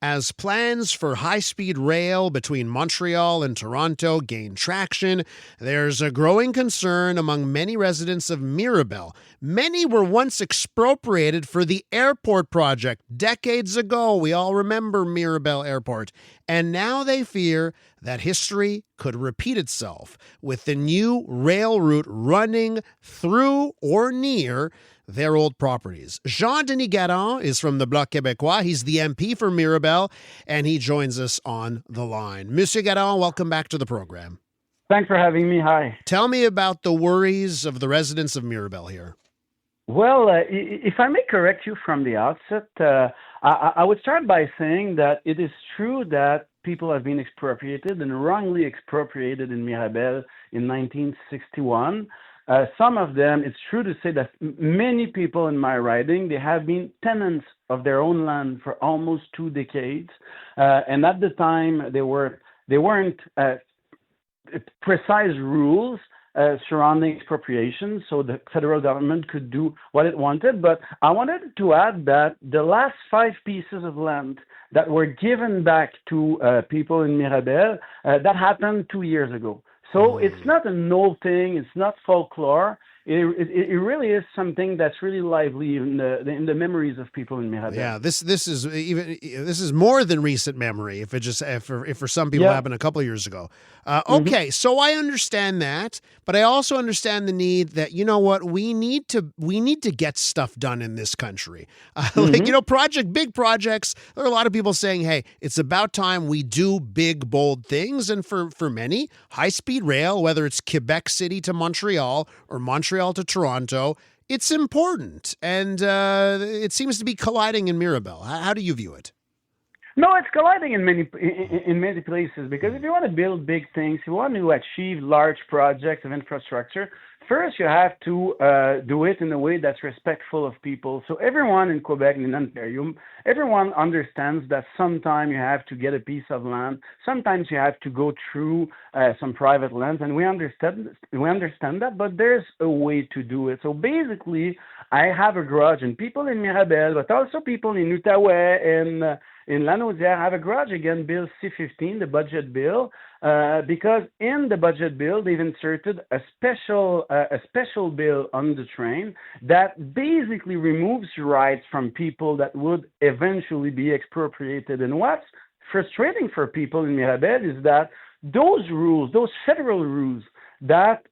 As plans for high-speed rail between Montreal and Toronto gain traction, there's a growing concern among many residents of Mirabel. Many were once expropriated for the airport project decades ago. We all remember Mirabel Airport. And now they fear that history could repeat itself with the new rail route running through or near their old properties. Jean-Denis Garon is from the Bloc Quebecois. He's the MP for Mirabel, and he joins us on the line. Monsieur Garon, welcome back to the program. Thanks for having me. Hi. Tell me about the worries of the residents of Mirabel here. Well, if I may correct you from the outset, I would start by saying that it is true that people have been expropriated and wrongly expropriated in Mirabel in 1961. Some of them, it's true to say that many people in my riding, they have been tenants of their own land for almost 2 decades. And at the time, they weren't precise rules surrounding expropriation, so the federal government could do what it wanted. But I wanted to add that the last 5 pieces of land that were given back to people in Mirabel, that happened 2 years ago. So it's not an old thing. It's not folklore. It really is something that's really lively in the memories of people in Mirabel. Yeah, this is more than recent memory. If for some people happened a couple of years ago. Okay, so I understand that, but I also understand the need that we need to get stuff done in this country. Big projects. There are a lot of people saying, "Hey, it's about time we do big, bold things." And for many, high-speed rail, whether it's Quebec City to Montreal or Montreal to Toronto, it's important, and it seems to be colliding in Mirabel. How do you view it? No, it's colliding in many places, because if you want to build big things, you want to achieve large projects of infrastructure, first you have to do it in a way that's respectful of people. So everyone in Quebec and in Ontario, everyone understands that sometimes you have to get a piece of land, sometimes you have to go through some private lands, and we understand that, but there's a way to do it. So basically, I have a grudge, and people in Mirabel, but also people in Outaouais and in Lanaudière have a grudge against Bill C-15, the budget bill, because in the budget bill they've inserted a special bill on the train that basically removes rights from people that would eventually be expropriated. And what's frustrating for people in Mirabel is that those rules, those federal rules that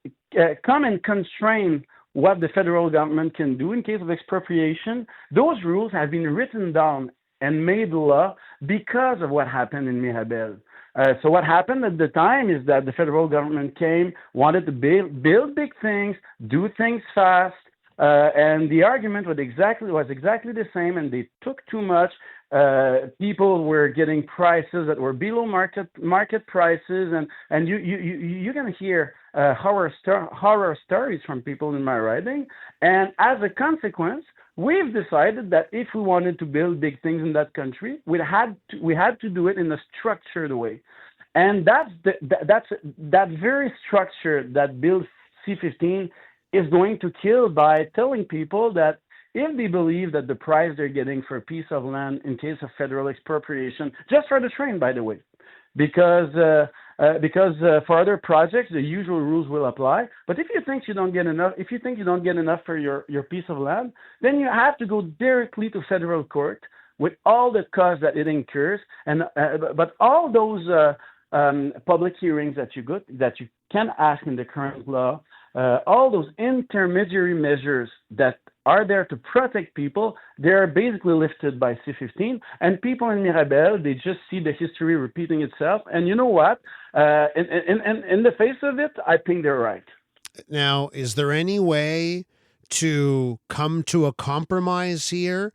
come and constrain what the federal government can do in case of expropriation, those rules have been written down and made law because of what happened in Mirabel. So what happened at the time is that the federal government wanted to build big things, do things fast, and the argument was exactly the same, and they took too much. People were getting prices that were below market prices, and you're gonna hear horror stories from people in my riding, and as a consequence, we've decided that if we wanted to build big things in that country, we had to do it in a structured way, and that's that very structure that Bill C-15 is going to kill by telling people that if they believe that the price they're getting for a piece of land in case of federal expropriation, just for the train, by the way, because for other projects the usual rules will apply. But if you think you don't get enough for your piece of land, then you have to go directly to federal court with all the costs that it incurs, and but all those public hearings that you can ask in the current law, all those intermediary measures that are there to protect people, they're basically lifted by C-15. And people in Mirabel, they just see the history repeating itself. And you know what? In the face of it, I think they're right. Now, is there any way to come to a compromise here?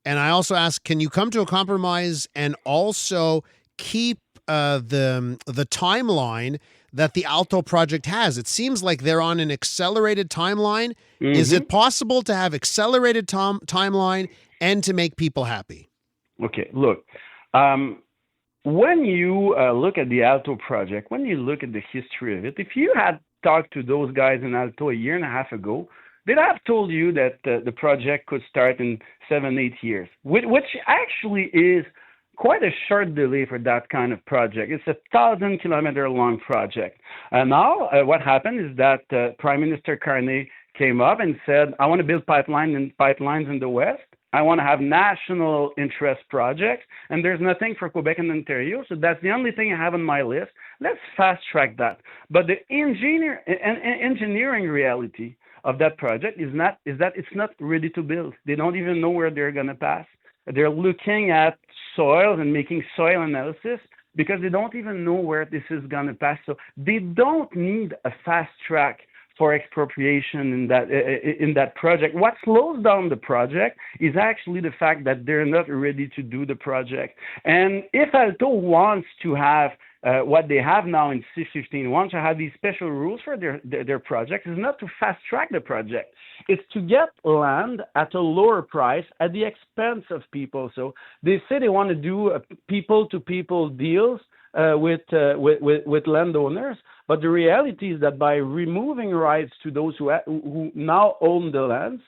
And I also ask, can you come to a compromise and also keep the timeline that the Alto project has? It seems like they're on an accelerated timeline. Mm-hmm. Is it possible to have accelerated timeline and to make people happy? Okay, look, when you look at the Alto project, when you look at the history of it, if you had talked to those guys in Alto a year and a half ago, they'd have told you that the project could start in 7-8 years, which actually is quite a short delay for that kind of project. It's a 1,000-kilometer long project. And now what happened is that Prime Minister Carney came up and said, I want to build pipelines in the West. I want to have national interest projects, and there's nothing for Quebec and Ontario, so that's the only thing I have on my list. Let's fast track that. But the engineering reality of that project is that it's not ready to build. They don't even know where they're going to pass. They're looking at soil and making soil analysis because they don't even know where this is going to pass. So they don't need a fast track for expropriation in that project. What slows down the project is actually the fact that they're not ready to do the project. And if Alto wants to have what they have now in C-15, wants to have these special rules for their project, is not to fast track the project. It's to get land at a lower price at the expense of people. So they say they want to do people-to-people deals with landowners, but the reality is that by removing rights to those who now own the lands,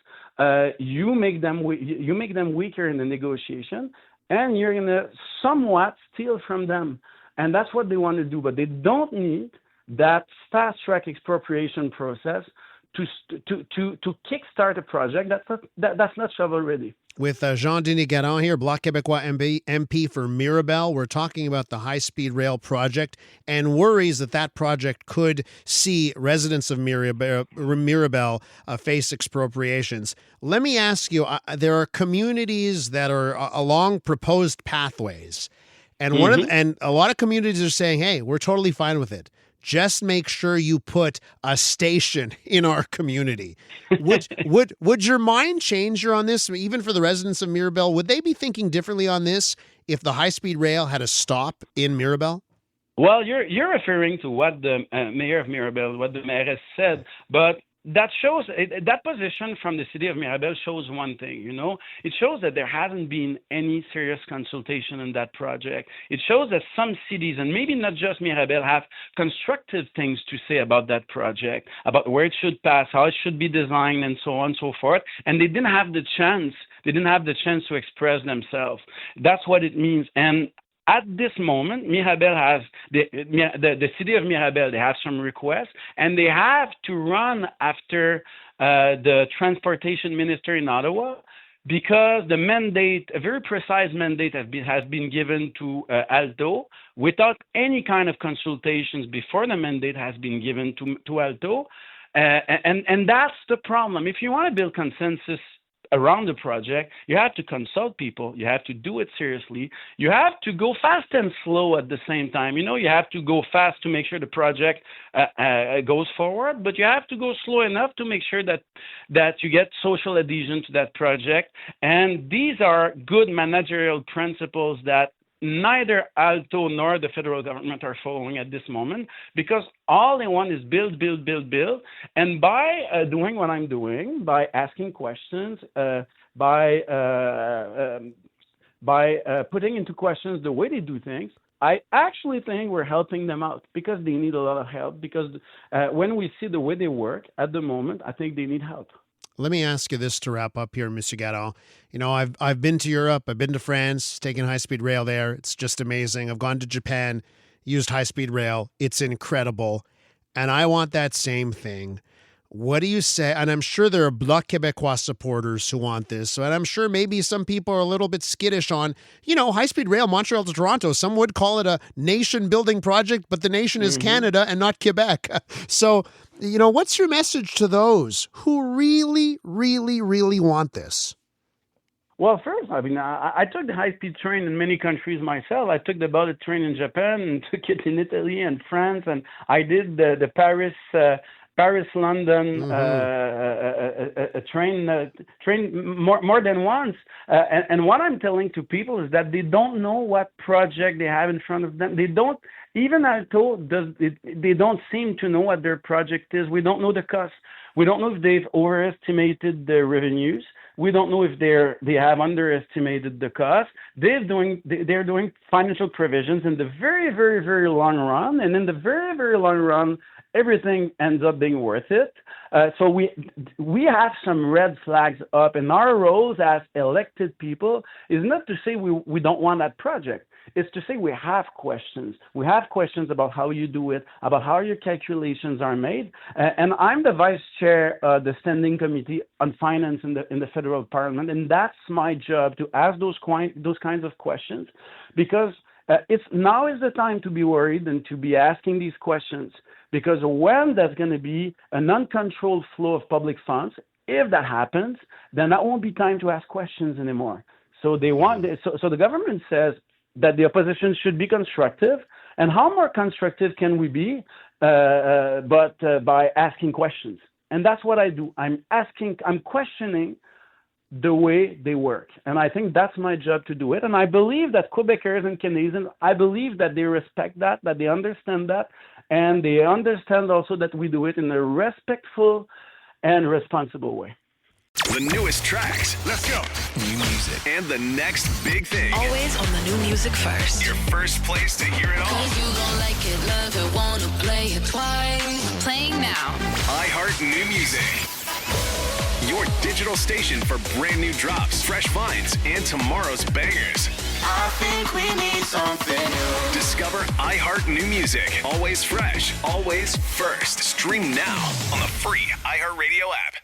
you make them weaker in the negotiation, and you're going to somewhat steal from them, and that's what they want to do. But they don't need that fast track expropriation process to kickstart a project that's not shovel ready. With Jean-Denis Garon here, Bloc Quebecois MP for Mirabel, we're talking about the high-speed rail project and worries that project could see residents of Mirabel face expropriations. Let me ask you, there are communities that are along proposed pathways, and and a lot of communities are saying, hey, we're totally fine with it. Just make sure you put a station in our community. Would your mind change on this, even for the residents of Mirabel? Would they be thinking differently on this if the high-speed rail had a stop in Mirabel? Well, you're referring to what the mayor of Mirabel, what the mayor has said, but that shows that position from the city of Mirabel shows one thing. It shows that there hasn't been any serious consultation in that project. It shows that some cities, and maybe not just Mirabel, have constructive things to say about that project, about where it should pass, how it should be designed, and so on and so forth. And they didn't have the chance. They didn't have the chance to express themselves. That's what it means. And at this moment, Mirabel has the city of Mirabel. They have some requests, and they have to run after the transportation minister in Ottawa because the mandate, a very precise mandate, has been given to Alto without any kind of consultations before the mandate has been given to Alto, and that's the problem. If you want to build consensus around the project, you have to consult people. You have to do it seriously. You have to go fast and slow at the same time. You have to go fast to make sure the project goes forward, but you have to go slow enough to make sure that you get social adhesion to that project. And these are good managerial principles that neither Alto nor the federal government are following at this moment, because all they want is build, build, build, build. And by doing what I'm doing, by asking questions, by putting into questions the way they do things, I actually think we're helping them out because they need a lot of help. Because when we see the way they work at the moment, I think they need help. Let me ask you this to wrap up here, Monsieur Garon. I've been to Europe. I've been to France, taken high-speed rail there. It's just amazing. I've gone to Japan, used high-speed rail. It's incredible. And I want that same thing. What do you say? And I'm sure there are Bloc Quebecois supporters who want this. And I'm sure maybe some people are a little bit skittish on, high-speed rail, Montreal to Toronto. Some would call it a nation-building project, but the nation is Canada and not Quebec. So, what's your message to those who really, really, really want this? Well, first, I took the high-speed train in many countries myself. I took the bullet train in Japan and took it in Italy and France, and I did the Paris-London train more than once. And what I'm telling to people is that they don't know what project they have in front of them. They don't, even Alto, they don't seem to know what their project is. We don't know the cost. We don't know if they've overestimated the revenues. We don't know if they have underestimated the cost. They're doing financial provisions in the very, very, very long run, and in the very, very long run, everything ends up being worth it. So we have some red flags up, and our roles as elected people is not to say we don't want that project. It's to say we have questions. We have questions about how you do it, about how your calculations are made. And I'm the vice chair of the Standing Committee on Finance in the federal parliament, and that's my job to ask those kinds of questions, because now is the time to be worried and to be asking these questions, because when there's going to be an uncontrolled flow of public funds, if that happens, then that won't be time to ask questions anymore. So so the government says that the opposition should be constructive. And how more constructive can we be but by asking questions? And that's what I do. I'm questioning the way they work. And I think that's my job to do it. And I believe that Quebecers and Canadians, I believe that they respect that they understand that, and they understand also that we do it in a respectful and responsible way. The newest tracks. Let's go. New music. And the next big thing. Always on the new music first. Your first place to hear it all. 'Cause you gon' like it, love it, wanna play it twice. Playing now. iHeart New Music. Your digital station for brand new drops, fresh finds, and tomorrow's bangers. I think we need something new. Discover iHeart New Music. Always fresh, always first. Stream now on the free iHeartRadio app.